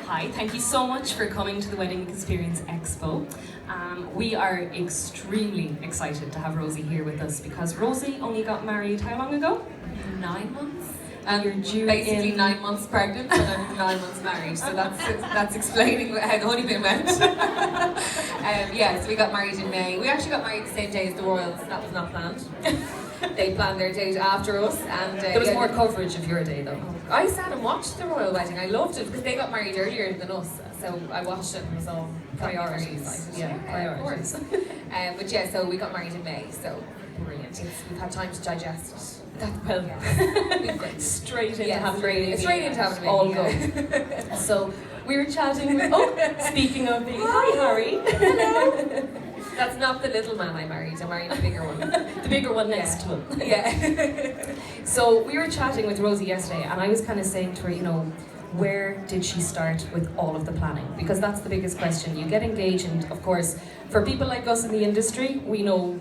Hi, thank you so much for coming to the Wedding Experience Expo. We are extremely excited to have Rosie here with us because Rosie only got married how long ago? 9 months. You're due basically in 9 months pregnant, but I'm 9 months married, so that's explaining how the honeymoon went. Yeah, so we got married in May. We actually got married the same day as the royals. That was not planned. They planned their date after us, and there was more coverage of your day though. I sat and watched the royal wedding. I loved it because they got married earlier than us, so I watched it and was all Priorities. Yeah, priorities. Of course. But yeah, so we got married in May, so brilliant. We've had time to digest it. That's well, straight into having straight into having a baby. All go. So we were chatting with, speaking of baby, hi Harry. Hello. That's not the little man I married the bigger one. The bigger one next to him. Yeah. So we were chatting with Rosie yesterday and I was kind of saying to her, you know, where did she start with all of the planning? Because that's the biggest question. You get engaged, and of course, for people like us in the industry, we know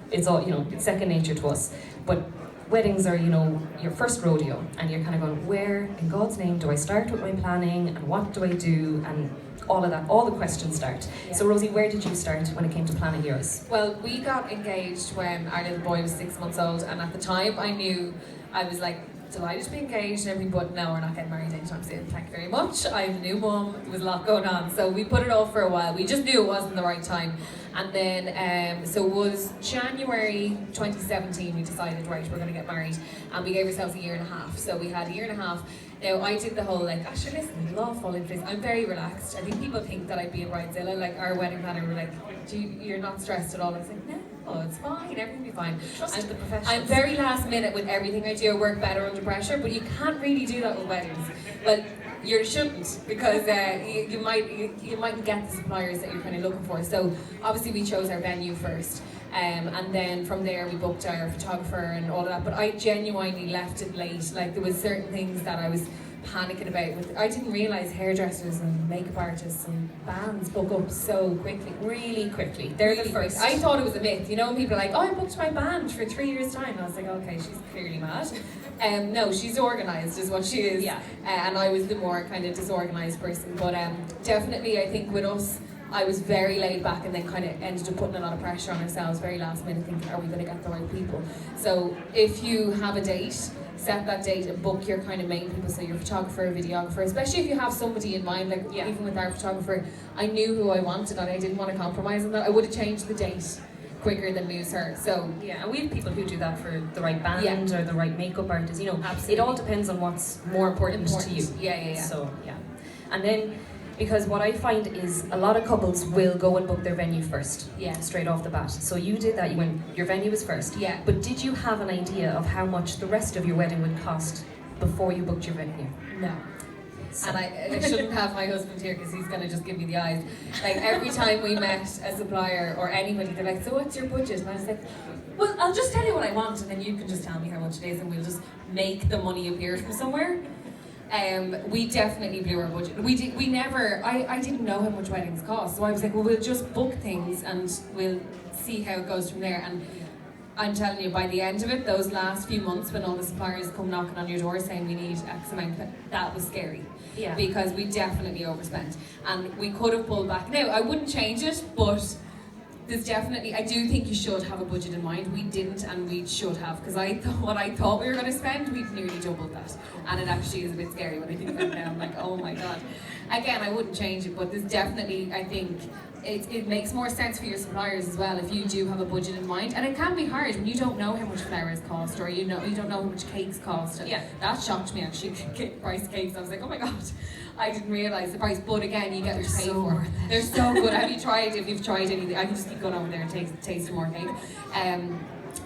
it's all, you know, it's second nature to us. But weddings are, you know, your first rodeo, and you're kind of going, where in God's name do I start with my planning, and what do I do, and all of that, all the questions start. Yeah. So Rosie, where did you start when it came to planning yours? Well, we got engaged when our little boy was 6 months old, and at the time I knew, I was like, delighted to be engaged and everything, but no, we're not getting married anytime soon, thank you very much. I'm a new mum, there was a lot going on, so we put it off for a while. We just knew it wasn't the right time. And then, so it was January 2017 we decided, right, we're going to get married, and we gave ourselves a year and a half. So we had a year and a half. Now, I did the whole, like, actually, listen, it'll all fall into place. I'm very relaxed. I think people think that I'd be a bridezilla. Like, our wedding planner were like, you're not stressed at all. I was like, no. Oh, it's fine, everything will be fine. Trust the professionals. I'm very last minute with everything I do. I work better under pressure, but you can't really do that with weddings. Well, you shouldn't, because you mightn't get the suppliers that you're kind of looking for. So obviously we chose our venue first, and then from there we booked our photographer and all of that. But I genuinely left it late. Like, there was certain things that I was panicking about. I didn't realise hairdressers and makeup artists and bands book up so quickly, really quickly. They're really the first. I thought it was a myth, you know, and people are like, oh, I booked my band for 3 years' time. And I was like, okay, she's clearly mad. No, she's organised is what she is. Yeah. And I was the more kind of disorganised person. But definitely, I think with us, I was very laid back and then kind of ended up putting a lot of pressure on ourselves, very last minute, thinking, are we going to get the right people? So if you have a date, set that date and book your kind of main people, so your photographer, videographer, especially if you have somebody in mind. Like, even with our photographer, I knew who I wanted and I didn't want to compromise on that. I would have changed the date quicker than lose her. So yeah, and we have people who do that for the right band or the right makeup artist, you know. Absolutely. It all depends on what's more important to you. Yeah. So yeah. And then, because what I find is a lot of couples will go and book their venue first. Yeah. Straight off the bat. So you did that, you went, your venue was first. Yeah. But did you have an idea of how much the rest of your wedding would cost before you booked your venue? No. So. And I shouldn't have my husband here because he's going to just give me the eyes. Like, every time we met a supplier or anybody, they're like, so what's your budget? And I was like, well, I'll just tell you what I want and then you can just tell me how much it is and we'll just make the money appear from somewhere. We definitely blew our budget. We never, I didn't know how much weddings cost, so I was like, well, we'll just book things and we'll see how it goes from there. And I'm telling you, by the end of it, those last few months when all the suppliers come knocking on your door saying we need X amount, that was scary. Yeah. Because we definitely overspent. And we could have pulled back. Now, I wouldn't change it, but there's definitely, I do think you should have a budget in mind. We didn't, and we should have, because what I thought we were going to spend, we've nearly doubled that. And it actually is a bit scary when I think about it now. I'm like, oh my God. Again, I wouldn't change it, but there's definitely, I think, it makes more sense for your suppliers as well if you do have a budget in mind. And it can be hard when you don't know how much flowers cost, or you don't know how much cakes cost. Yeah. That shocked me actually, price cakes. I was like, oh my God, I didn't realise the price. But again, you get what you pay for. They're so good. Have you tried? If you've tried anything, I can just keep going over there and taste some more cake.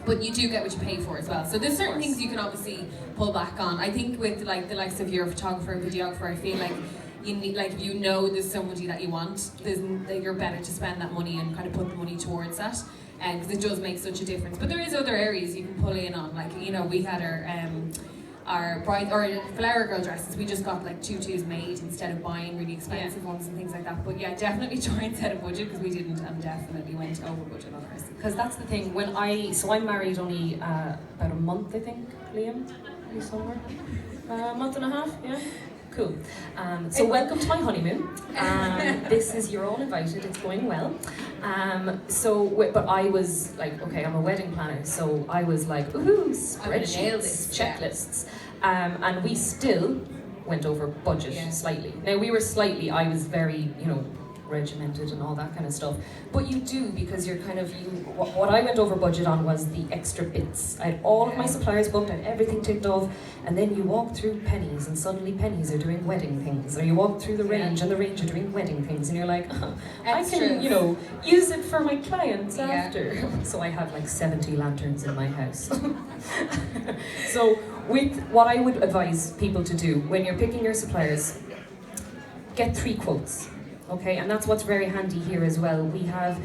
But you do get what you pay for as well. So there's certain things you can obviously pull back on. I think with like the likes of your photographer and videographer, I feel like you need, like, you know, there's somebody that you want, you're better to spend that money and kind of put the money towards that, because it does make such a difference. But there is other areas you can pull in on, like, you know, we had our bride or flower girl dresses. We just got like tutus made instead of buying really expensive ones and things like that. But yeah, definitely try and set a budget, because we didn't, and definitely went over budget on ours. Because that's the thing. When I'm married only about a month, I think, Liam, somewhere, a month and a half, yeah. Cool. So welcome to my honeymoon. This is, you're all invited, it's going well. But I was like, okay, I'm a wedding planner, so I was like, ooh, spreadsheets, checklists. And we still went over budget slightly. Now we were slightly, I was very, regimented and all that kind of stuff. But you do, because you're kind of, what I went over budget on was the extra bits. I had all of my suppliers booked, I had everything ticked off, and then you walk through Pennies and suddenly Pennies are doing wedding things, or you walk through the Range and the Range are doing wedding things, and you're like, oh, I can, use it for my clients after. So I have like 70 lanterns in my house. So with what I would advise people to do when you're picking your suppliers, get 3 quotes. Okay, and that's what's very handy here as well. We have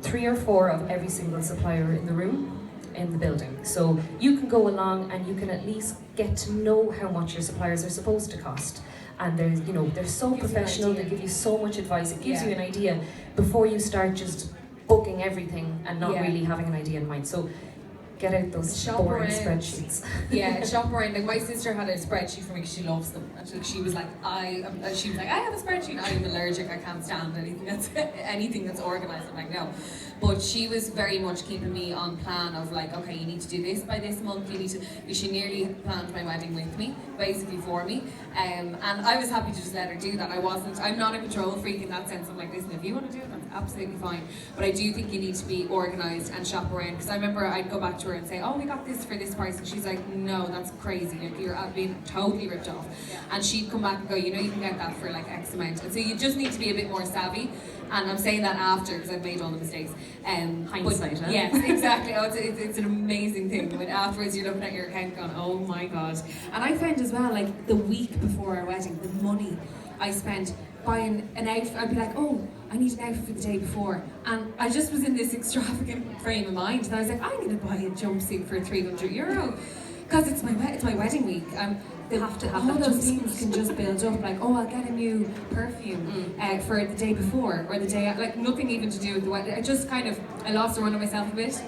3 or 4 of every single supplier in the room, in the building. So you can go along and you can at least get to know how much your suppliers are supposed to cost. And they're so professional, they give you so much advice. It gives you an idea before you start just booking everything and not really having an idea in mind. So get out those boring spreadsheets. Shop around. Like my sister had a spreadsheet for me because she loves them. And she was like, I have a spreadsheet. I'm allergic. I can't stand anything that's organized. I'm like, no. But she was very much keeping me on plan of like, okay, you need to do this by this month. She nearly planned my wedding with me, basically for me. And I was happy to just let her do that. I'm not a control freak in that sense. I'm like, listen, if you want to do it, that's absolutely fine. But I do think you need to be organized and shop around. Because I remember I'd go back to her and say, oh, we got this for this price, and she's like, no, that's crazy, like, you're being totally ripped off. And she'd come back and go, you can get that for like X amount. And so you just need to be a bit more savvy, and I'm saying that after because I've made all the mistakes. Hindsight, huh? Yes, exactly. It's an amazing thing when afterwards you're looking at your account going, oh my god. And I found as well, like the week before our wedding, the money I spent buying an outfit, I'd be like, oh, I need an outfit for the day before, and I just was in this extravagant frame of mind, and I was like, I'm going to buy a jumpsuit for €300 because it's my wedding week. They'll have to have all that those things can just build up, like, oh, I'll get a new perfume for the day before or the day, like nothing even to do with the wedding. I lost the run of myself a bit.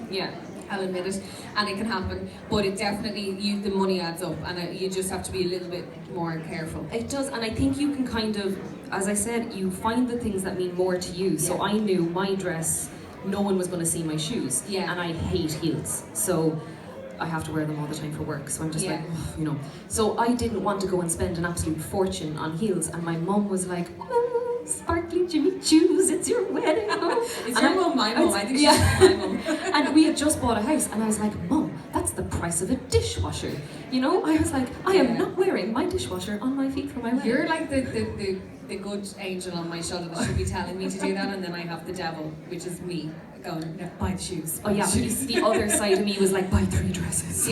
I'll admit it, and it can happen, but it definitely, the money adds up, and you just have to be a little bit more careful. It does, and I think you can kind of, as I said, you find the things that mean more to you. So I knew my dress, no one was going to see my shoes, and I hate heels, so I have to wear them all the time for work, so I'm just like, So I didn't want to go and spend an absolute fortune on heels, and my mum was like, sparkly Jimmy Choos, it's your wedding. It's your mum, my mum. I think she's my mum. And we had just bought a house, and I was like, Mum, that's the price of a dishwasher. I was like, I am not wearing my dishwasher on my feet for my wedding. You're like the good angel on my shoulder that should be telling me to do that, and then I have the devil, which is me, going, no, buy the shoes. But the other side of me was like, buy 3 dresses.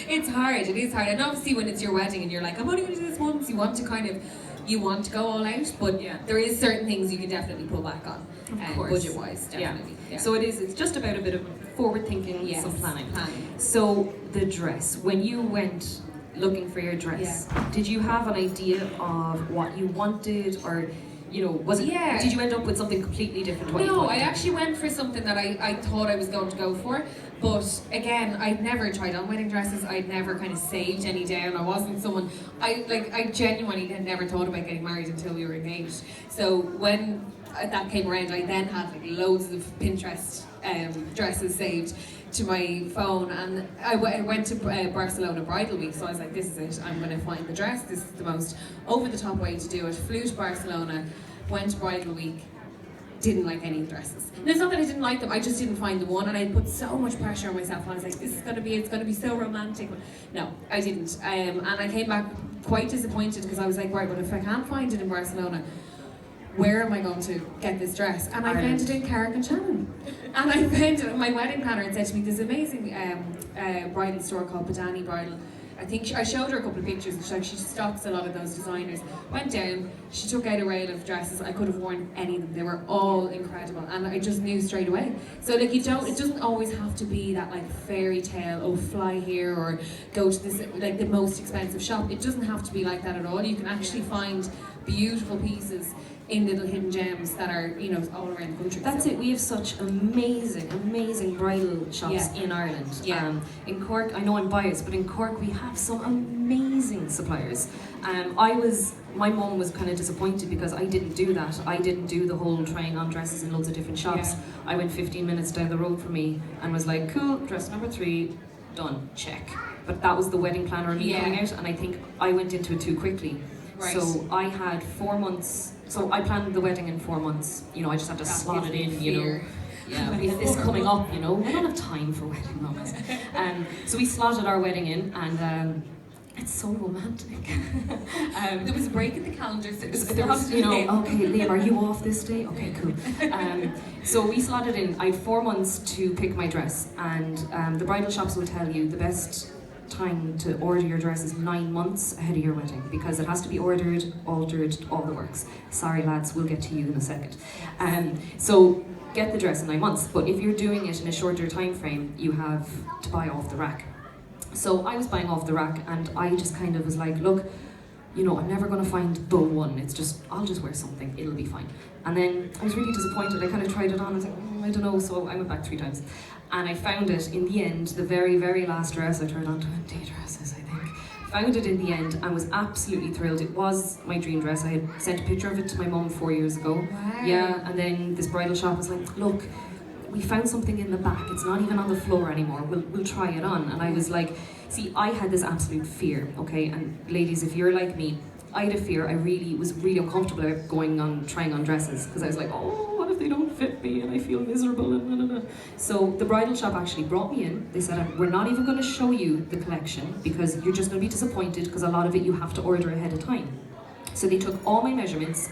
It's hard, it is hard. And obviously when it's your wedding and you're like, I'm only going to do this once, you want to go all out, but there is certain things you can definitely pull back on, budget-wise, definitely. So it's just about a bit of forward thinking, some planning. So the dress, when you went looking for your dress, did you have an idea of what you wanted, or was it? Did you end up with something completely different? No, I actually went for something that I thought I was going to go for, but again, I'd never tried on wedding dresses. I'd never kind of saved any down. I wasn't someone. I genuinely had never thought about getting married until we were engaged. So when that came around, I then had like loads of Pinterest dresses saved to my phone, and I went to Barcelona Bridal Week, so I was like, this is it, I'm going to find the dress, this is the most over-the-top way to do it. Flew to Barcelona, went to Bridal Week, didn't like any of the dresses. And it's not that I didn't like them, I just didn't find the one, and I put so much pressure on myself, and I was like, it's going to be so romantic. No, I didn't, and I came back quite disappointed, because I was like, right, but if I can't find it in Barcelona, where am I going to get this dress? And I found it in Cork and Shannon. And I found it, my wedding planner had said to me, there's an amazing bridal store called Padani Bridal. I think I showed her a couple of pictures, and she stocks a lot of those designers. Went down, she took out a rail of dresses. I could have worn any of them. They were all incredible, and I just knew straight away. So like it doesn't always have to be that like fairy tale, oh fly here or go to this like the most expensive shop. It doesn't have to be like that at all. You can actually find beautiful pieces in little hidden gems that are, you know, all around the country. That's it. We have such amazing bridal shops in Ireland. Yeah. In Cork, I know I'm biased, but in Cork we have some amazing suppliers. My mum was kind of disappointed because I didn't do that. I didn't do the whole trying on dresses in loads of different shops. Yeah. I went 15 minutes down the road from me and was like, cool, dress number 3, done, check. But that was the wedding planner and me coming out, and I think I went into it too quickly. Right. So I had 4 months. So I planned the wedding in 4 months. You know, I just had to slot it in. You know, yeah, we had this coming up. You know, I don't have time for wedding moments. So we slotted our wedding in, and it's so romantic. There was a break in the calendar. So there was, you know, okay, Liam, are you off this day? Okay, cool. So we slotted in. I had 4 months to pick my dress, and the bridal shops will tell you the best time to order your dress is 9 months ahead of your wedding, because it has to be ordered, altered, all the works. Sorry lads, we'll get to you in a second. So get the dress in 9 months, but if you're doing it in a shorter time frame, you have to buy off the rack. So I was buying off the rack, and I just kind of was like, look, you know, I'm never going to find the one. It's just, I'll just wear something, it'll be fine. And then I was really disappointed. I kind of tried it on, I was like, I don't know, so I went back 3 times. And I found it in the end, the very last dress. I tried on 20 dresses, I think. Found it in the end and was absolutely thrilled. It was my dream dress. I had sent a picture of it to my mum 4 years ago. Wow. Yeah, and then this bridal shop was like, look, we found something in the back. It's not even on the floor anymore. We'll try it on. And I was like, see, I had this absolute fear, okay? And ladies, if you're like me, I had a fear. I was really uncomfortable about trying on dresses, because I was like, oh, what if they don't fit me and I feel miserable and blah, blah, blah. So the bridal shop actually brought me in. They said, we're not even going to show you the collection because you're just going to be disappointed, because a lot of it you have to order ahead of time. So they took all my measurements.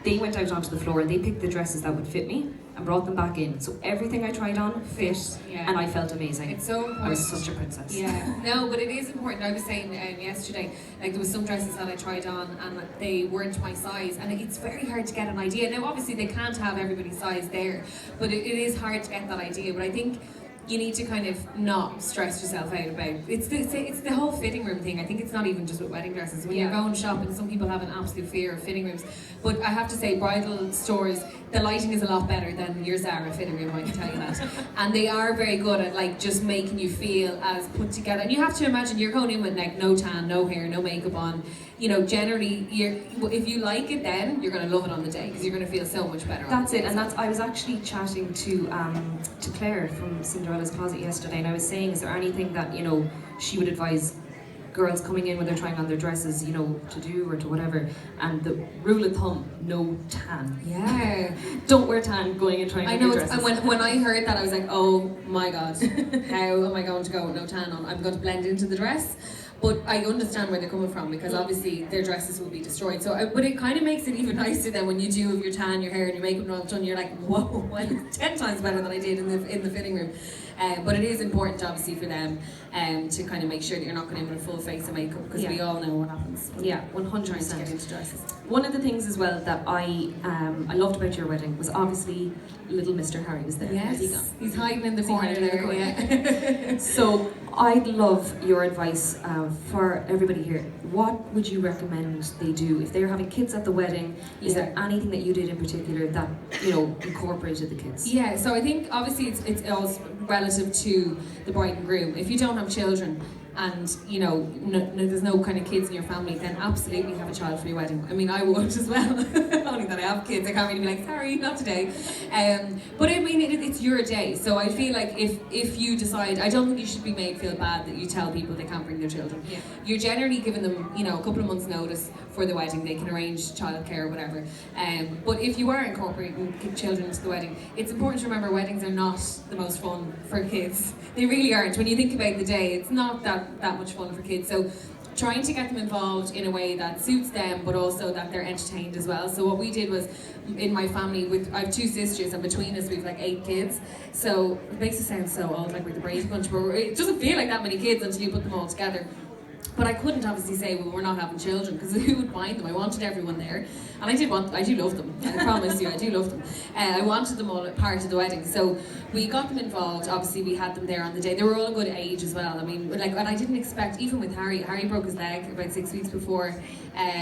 They went out onto the floor, they picked the dresses that would fit me and brought them back in. So everything I tried on fit, and I felt amazing. It's so important. I was such a princess. Yeah, no, but it is important. I was saying yesterday, like there was some dresses that I tried on and they weren't my size, and it's very hard to get an idea. Now obviously they can't have everybody's size there, but it is hard to get that idea. But I think you need to kind of not stress yourself out about it's the whole fitting room thing. I think it's not even just with wedding dresses. When you're going shopping, some people have an absolute fear of fitting rooms. But I have to say, bridal stores, the lighting is a lot better than your Zara fitting room, I can tell you that. And they are very good at like just making you feel as put together. And you have to imagine you're going in with like no tan, no hair, no makeup on. You know, generally, if you like it, then you're going to love it on the day, because you're going to feel so much better. That's it, and I was actually chatting to Claire from Cinderella's Closet yesterday, and I was saying, is there anything that, you know, she would advise girls coming in when they're trying on their dresses, you know, to do or to whatever? And the rule of thumb, no tan. Yeah. Don't wear tan going and trying on your dresses. And when I heard that, I was like, oh my god, how am I going to go with no tan on? I'm going to blend into the dress. But I understand where they're coming from, because obviously their dresses will be destroyed. So, but it kind of makes it even nicer then when you do have your tan, your hair, and your makeup and all done. You're like, whoa, well, it's 10 times better than I did in the fitting room. But it is important, obviously, for them to kind of make sure that you're not going in with a full face of makeup, because we all know what happens. Yeah, 100%. Trying to get into dresses. One of the things as well that I loved about your wedding was obviously little Mr. Harry was there. Yes, he's hiding in the corner there. Yeah. So I'd love your advice for everybody here. What would you recommend they do if they're having kids at the wedding? Is there anything that you did in particular that, you know, incorporated the kids? Yeah, so I think obviously it's all relative to the bride and groom. If you don't have children, and you know, there's no kind of kids in your family, then absolutely have a child for your wedding. I mean, I would as well. Only that I have kids, I can't really be like, sorry, not today. But I mean, it's your day, so I feel like if you decide, I don't think you should be made feel bad that you tell people they can't bring their children. Yeah. You're generally giving them, you know, a couple of months' notice for the wedding. They can arrange childcare or whatever. But if you are incorporating children into the wedding, it's important to remember weddings are not the most fun for kids. They really aren't. When you think about the day, it's not that much fun for kids. So trying to get them involved in a way that suits them, but also that they're entertained as well. So what we did was, in my family, I have 2 sisters, and between us we've like 8 kids. So it makes it sound so old, like we're the Brady Bunch, but it doesn't feel like that many kids until you put them all together. But I couldn't obviously say, well, we're not having children, because who would mind them? I wanted everyone there. And I do love them. I promise you, I do love them. I wanted them all part of the wedding. So we got them involved. Obviously, we had them there on the day. They were all a good age as well. I mean, like, and I didn't expect, even with Harry broke his leg about 6 weeks before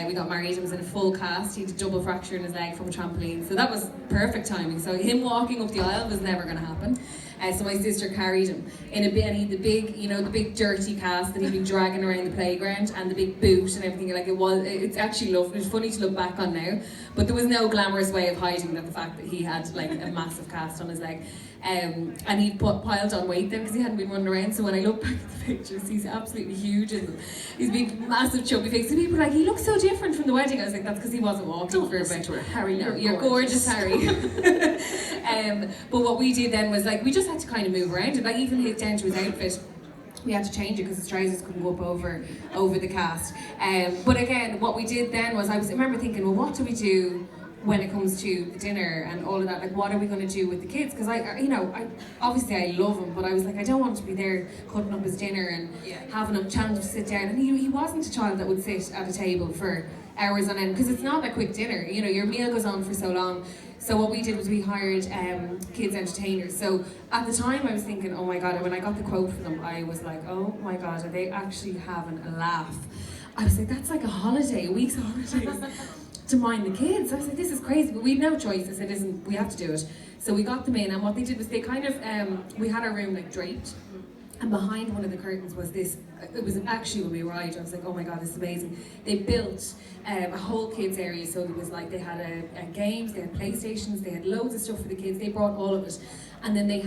we got married. It was in a full cast. He had a double fracture in his leg from a trampoline. So that was perfect timing. So him walking up the aisle was never going to happen. So my sister carried him in and he had the big, the big dirty cast that he'd been dragging around the playground, and the big boot and everything. Like, it's actually lovely. It's funny to look back on now, but there was no glamorous way of hiding the fact that he had like a massive cast on his leg. And he piled on weight then because he hadn't been running around. So when I look back at the pictures, he's absolutely huge in them. He's big, massive, chubby face. So people were like, he looks so different from the wedding. I was like, that's because he wasn't walking for a bit. Harry, you're gorgeous, Harry. But what we did then was, like, we just had to kind of move around, and like even down to his outfit, we had to change it because his trousers couldn't go up over the cast. But again, what we did then was, I remember thinking, well, what do we do when it comes to the dinner and all of that? Like, what are we going to do with the kids? Because I obviously I love him, but I was like, I don't want to be there cutting up his dinner and having him challenge to sit down. And he wasn't a child that would sit at a table for hours on end, because it's not a quick dinner. Your meal goes on for so long. So what we did was we hired kids entertainers. So at the time I was thinking, oh my god, when I got the quote for them, I was like, oh my god, are they actually having a laugh? I was like, that's like a holiday, a week's holidays to mind the kids. I was like, this is crazy, but we've no choice. I said, listen, we have to do it. So we got them in, and what they did was they kind of, we had our room like draped, and behind one of the curtains was this, it was actually when we arrived, I was like, oh my god, this is amazing. They built a whole kids area, so it was like they had games, they had PlayStations, they had loads of stuff for the kids, they brought all of it. And then they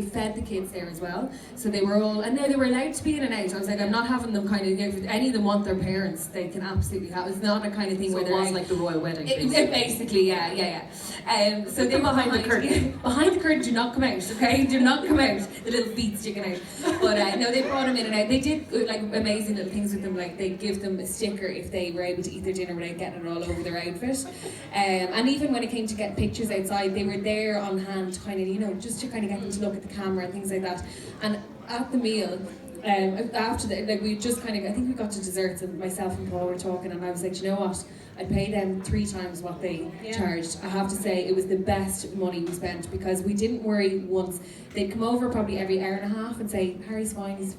fed the kids there as well. So they were all, and now they were allowed to be in and out. I was like, I'm not having them kind of, if any of them want their parents, they can absolutely have. It's not a kind of thing so where it was like the royal wedding. Basically, yeah. So they were behind the curtain. Behind the curtain, do not come out, okay? Do not come out. The little feet sticking out. But no, they brought them in and out. They did like amazing little things with them. Like, they'd give them a sticker if they were able to eat their dinner without getting it all over their outfit. And even when it came to get pictures outside, they were there on hand to kind of, just to kind of get them to look at the camera and things like that. And at the meal, after that, like, we just kind of, I think we got to desserts, and myself and Paul were talking, and I was like, you know what, I'd pay them 3 times what they charged. I have to say, it was the best money we spent, because we didn't worry once. They'd come over probably every hour and a half and say, Harry's fine, he's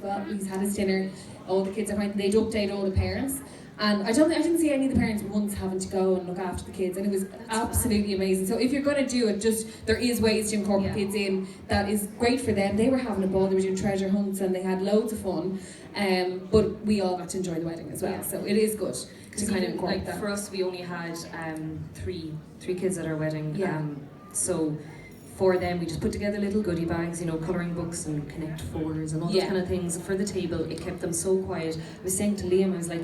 had his dinner, all the kids are fine. They'd update all the parents. And I didn't see any of the parents once having to go and look after the kids, and it was absolutely amazing. So if you're going to do it, there is ways to incorporate kids in that is great for them. They were having a ball, they were doing treasure hunts, and they had loads of fun. But we all got to enjoy the wedding as well. Yeah. So it is good to kind of incorporate that. For us, we only had three kids at our wedding. Yeah. So for them, we just put together little goodie bags, colouring books and Connect Fours and all those kind of things for the table. It kept them so quiet. I was saying to Liam, I was like,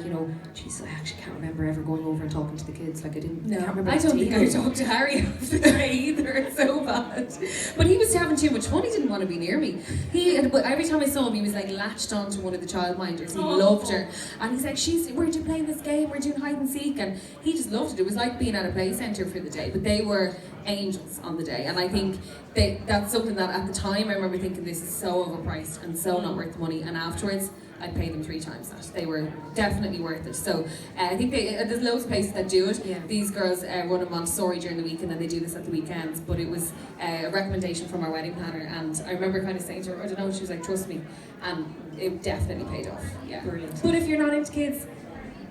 geez, I actually can't remember ever going over and talking to the kids. Like, I can't remember. I don't think I talked to Harry after the day either. It's so bad. But he was having too much fun. He didn't want to be near me. Every time I saw him, he was like latched onto one of the childminders. He loved her, and he's like, we're playing this game. We're doing hide and seek, and he just loved it. It was like being at a play centre for the day. But they were angels on the day, and I think that's something that at the time I remember thinking, this is so overpriced and so not worth the money, and afterwards I'd pay them 3 times that. They were definitely worth it. So I think there's loads of places that do it. Yeah. These girls run a Montessori during the week, and then they do this at the weekends, but it was a recommendation from our wedding planner, and I remember kind of saying to her, I don't know, she was like, trust me, and it definitely paid off. Yeah. Brilliant. But if you're not into kids,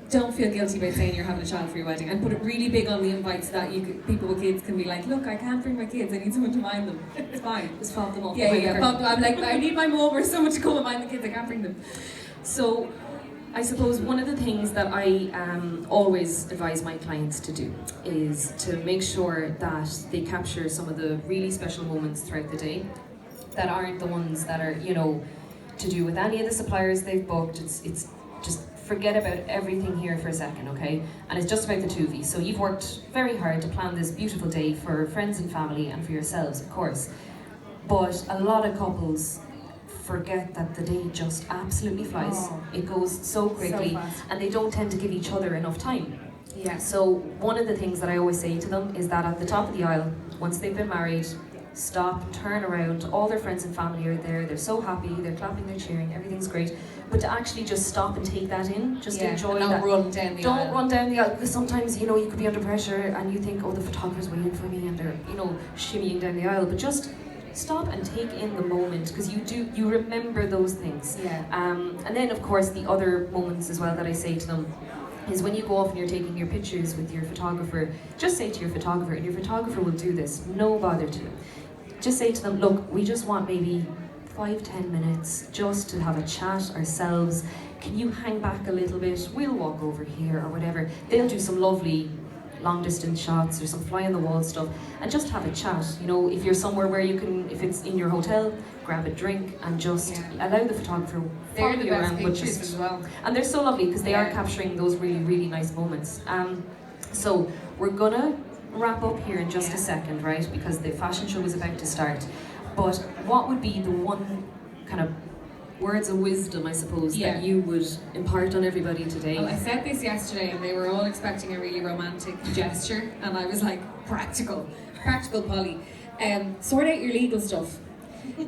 don't feel guilty about saying you're having a child for your wedding, and put it really big on the invite so that people with kids can be like, look, I can't bring my kids, I need someone to mind them. It's fine. Just fob them off. Yeah. I'm like, I need my mum or someone to come and mind the kids, I can't bring them. So I suppose one of the things that I always advise my clients to do is to make sure that they capture some of the really special moments throughout the day that aren't the ones that are, to do with any of the suppliers they've booked. It's just forget about everything here for a second, okay? And it's just about the two of you. So you've worked very hard to plan this beautiful day for friends and family and for yourselves, of course. But a lot of couples forget that the day just absolutely flies. It goes so quickly, so fast. And they don't tend to give each other enough time. Yeah. So one of the things that I always say to them is that at the top of the aisle, once they've been married, stop, turn around, all their friends and family are there, they're so happy, they're clapping, they're cheering, everything's great. but to actually just stop and take that in, just enjoy and that. Run down the aisle. Don't run down the aisle, because sometimes, you know, you could be under pressure and you think, oh, the photographer's waiting for me and they're, you know, shimmying down the aisle, but just stop and take in the moment, because you remember those things. Yeah. And then of course the other moments as well that I say to them is when you go off and you're taking your pictures with your photographer, just say to your photographer, and your photographer will do this, no bother to them. Just say to them, look, we just want maybe 5-10 minutes just to have a chat ourselves. Can you hang back a little bit? We'll walk over here or whatever. They'll do some lovely long distance shots or some fly on the wall stuff, and just have a chat. You know, if you're somewhere where you can, if it's in your hotel, grab a drink and just allow the photographer follow you around. But just, as well. and they're so lovely because they are capturing those really, really nice moments. So we're gonna wrap up here in just a second, right? Because the fashion show is about to start. But what would be the one kind of words of wisdom, I suppose, that you would impart on everybody today? Well, I said this yesterday and they were all expecting a really romantic gesture, and I was like, practical Polly. Sort out your legal stuff,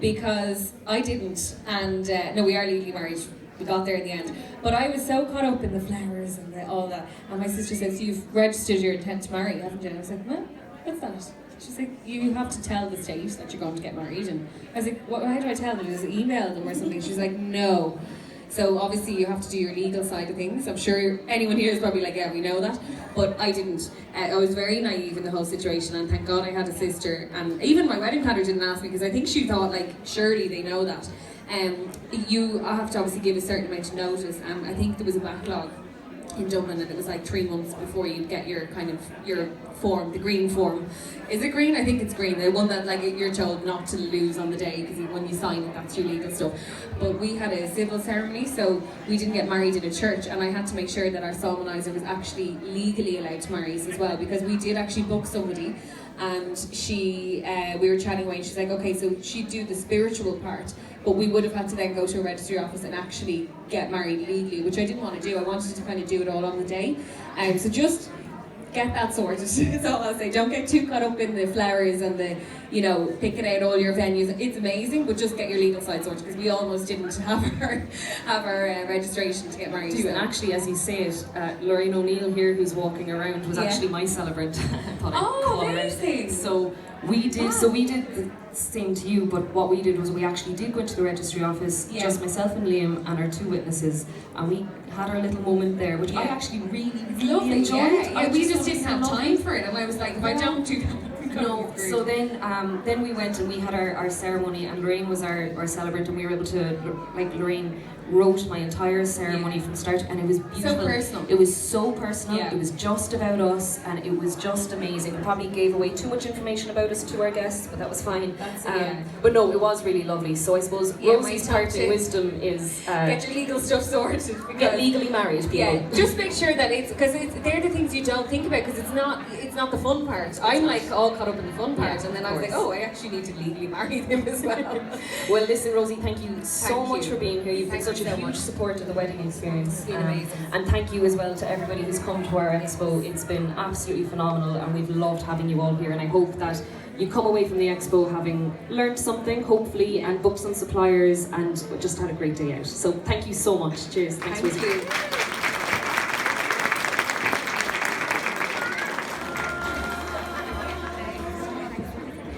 because I didn't, and no, we are legally married. We got there in the end, but I was so caught up in the flowers and all that. And my sister says, "You've registered your intent to marry, haven't you?" And I was like, "No, what's that?" She's like, "You have to tell the state that you're going to get married." And I was like, how do I tell them? Just email them or something? She's like, "No." So obviously you have to do your legal side of things. I'm sure anyone here is probably like, yeah, we know that. But I didn't. I was very naive in the whole situation, and thank God I had a sister. And even my wedding planner didn't ask me, because I think she thought, like, surely they know that. You have to obviously give a certain amount of notice. I think there was a backlog in Dublin, and it was like 3 months before you get your kind of your form, the green form. Is it green? I think it's green. The one that like you're told not to lose on the day, because when you sign it, that's your legal stuff. But we had a civil ceremony, so we didn't get married in a church, and I had to make sure that our solemnizer was actually legally allowed to marry us as well, because we did actually book somebody, and she, we were chatting away, and she's like, okay, so she'd do the spiritual part, but we would have had to then go to a registry office and actually get married legally, which I didn't want to do. I wanted to kind of do it all on the day. So just get that sorted. That's all I'll say. Don't get too caught up in the flowers and the, you know, picking out all your venues. It's amazing, but just get your legal side sorted, because we almost didn't have our registration to get married. And actually, as you say it, Lorraine O'Neill here, who's walking around, was actually my celebrant. Amazing! So we did. So we did the same to you, but what we did was we actually did go into the registry office, just myself and Liam and our 2 witnesses, and we had our little moment there, which I actually really enjoyed. We just didn't have time for it, and I was like, if I don't do that. No, so then we went and we had our ceremony, and Lorraine was our celebrant, and we were able to, like, Lorraine wrote my entire ceremony from start, and it was beautiful. So personal. It was so personal. It was just about us, and it was just amazing. We probably gave away too much information about us to our guests, but that was fine. But no, it was really lovely. So I suppose Rosie's parting wisdom is get your legal stuff sorted. Get legally married, people. Yeah, just make sure that they're the things you don't think about, because it's not the fun part. I'm like all caught up in the fun part, and then I was like, oh, I actually need to legally marry them as well. Well, listen, Rosie, thank you so much for being here. You've been such a huge support of the wedding experience. It's been amazing. And thank you as well to everybody who's come to our expo. It's been absolutely phenomenal, and we've loved having you all here, and I hope that you come away from the expo having learned something, hopefully, and booked some suppliers, and just had a great day out. So thank you so much. Cheers. Thanks, Rosie. Thank you.